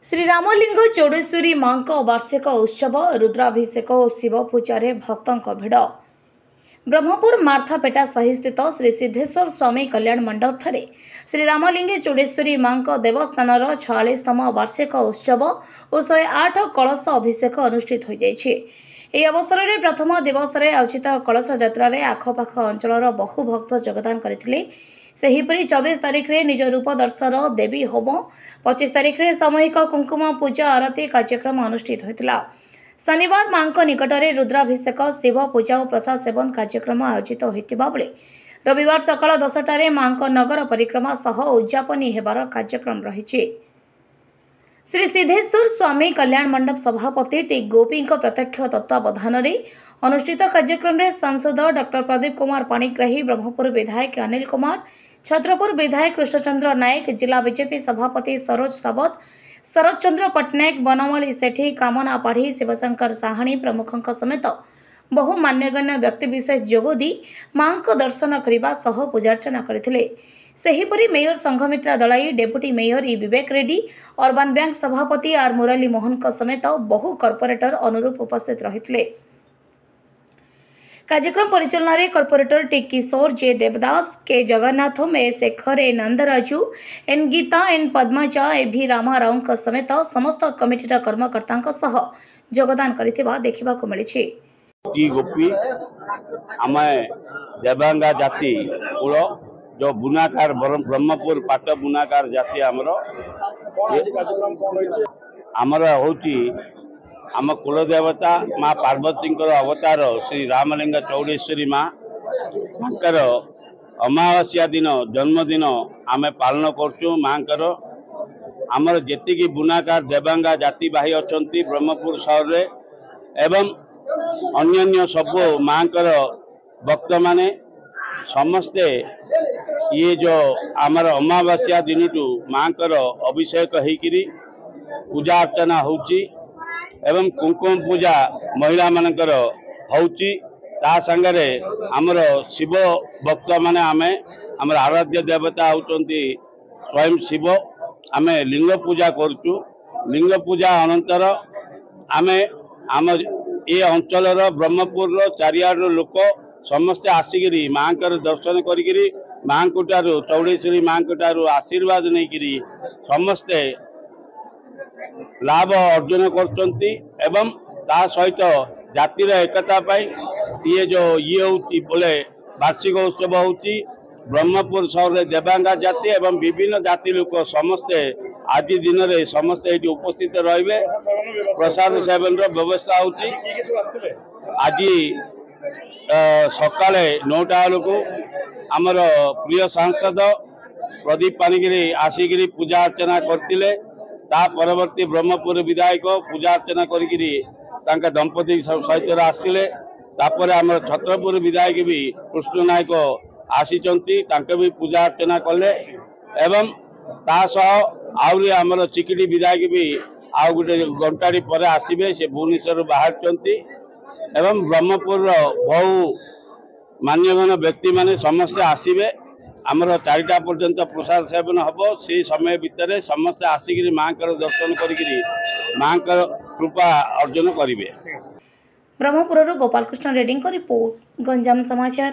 श्री रामलिंग चौड़ेश्वरी मां वार्षिक उत्सव रुद्राभिषेक और शिव पूजा भक्तों भिड़। ब्रह्मपुर मार्थापेटा सही स्थित श्री सिद्धेश्वर स्वामी कल्याण मंडप ठारे श्री रामलिंग चौड़ेश्वरी मां देवस्थान 46तम वार्षिक उत्सव और 108 कलश अभिषेक अनुष्ठित हो जाइए। यह अवसर में प्रथम दिवस में आयोजित कलश यात्रा आखपाख अंचल बहु भक्त योगदान करते। सेहीपरि 24 तारिख में निज रूप दर्शन देवी होम, 25 तारिख में सामूहिक कुंकुम पूजा आरती कार्यक्रम अनुष्ठित होता। शनिवार मां निकटरे रुद्राभिषेक, शिव पूजा और प्रसाद सेवन कार्यक्रम आयोजित होता बेले रविवार सकाल 10टार मां नगर परिक्रमा सह उद्यापनी हेबार कार्यक्रम रही। श्री सिद्धेश्वर स्वामी कल्याण मंडप सभापति टी गोपी प्रत्यक्ष तत्वावधान में अनुष्ठित कार्यक्रम में सांसद डॉक्टर प्रदीप कुमार पाणिग्राही, ब्रह्मपुर विधायक अनिल कुमार, छत्रपुर विधायक कृष्णचंद्र नायक, जिला बीजेपी सभापति सरोज सावत, शरद चंद्र पट्टनायक, बनमाली सेठी, कामना पाढ़ी, शिवशंकर साहाणी प्रमुखों समेत बहु मान्यगण्य व्यक्तिविशेष जोगदी मां दर्शन करने सह पूजार्चना करथिले। सेहीपरि mayor Sanghamitra Dalai, deputy mayor E Vivek Reddy, urban bank सभापति आर मुरली मोहन समेत बहु कॉर्पोरेटर अनुरूप उपस्थित रहिथिले। कार्यक्रम परिचालना रे कॉर्पोरेटर टी किशोर, जे देवदास, के जगन्नाथ, ए शेखर, ए नंदराजू, एन गीता, एन पद्मजा, ए भी रामाराव समेत समस्त कमिटीर कर्मकर्ता सह योगदान करथिबा देखिबाकु मिलिछि। टी गोपी आमे देवांगा जाति कुल जो बुनाकार ब्रह्मपुर पाट बुनाकार जाति आमर होची आम कुलदेवता माँ पार्वती अवतार श्री रामलिंग चौड़ेश्वरी माँ अमावास्या दिन जन्मदिन आमे पालन करछुं। माँकर आमर जेतिकी बुनाकार देवांगा जाति भाई अछंती ब्रह्मपुर शहर रे एवं अन्य सब माँकर भक्त माने समस्ते ये जो आमर अमावास्या दिन टू माँकर अभिषेक होइकिरी पूजा अर्चना होउची एवं कुंकुम पूजा महिला मानकर होउची। ता संगरे आमर शिव भक्त माने आमे आमर आराध्य देवता होउचंती स्वयं शिव। आमे लिंग पूजा करचु। लिंग पूजा अनंतर आमे आम ये अंचल ब्रह्मपुर चारियाड लोक समस्ते आसिकी माँ दर्शन करी माँ चौड़ेश्वरी माँ आशीर्वाद नहीं करी समस्ते लाभ अर्जन करचंती एवं ता सहित जातिर एकता पाई ये जो ये बोले वार्षिक उत्सव होची ब्रह्मपुर शहर देवांगा जाति एवं विभिन्न जाति लोक समस्ते आज दिन में समस्ते ये उपस्थित रहिबे। प्रसाद सेवन व्यवस्था होची। आज सकाले 9टा बेलू आमर प्रिय सांसद प्रदीप पाणिग्राही आसिकी पूजा अर्चना करते। ता परवर्ती ब्रह्मपुर विधायक पूजा अर्चना करी दंपति सहित आसते। तापर आमर छत्रपुर विधायक भी कृष्ण नायक आसीचंती भी पूजा अर्चना कले एवं आहरी आमर चिकिटी विधायक भी आउ गोटे घंटाड़ी पर आसबे से भुवनेश्वर बाहर एवं ब्रह्मपुर बहु मान्यगण्य व्यक्ति माने समस्ते आसबे। आमर 4टा पर्यंत प्रसाद सेवन हम से समय भितर समस्ते आसिक माँ दर्शन करी माँ कृपा अर्जन करेंगे। ब्रह्मपुर गोपाल कृष्ण रेड्डी रिपोर्ट, गंजाम समाचार।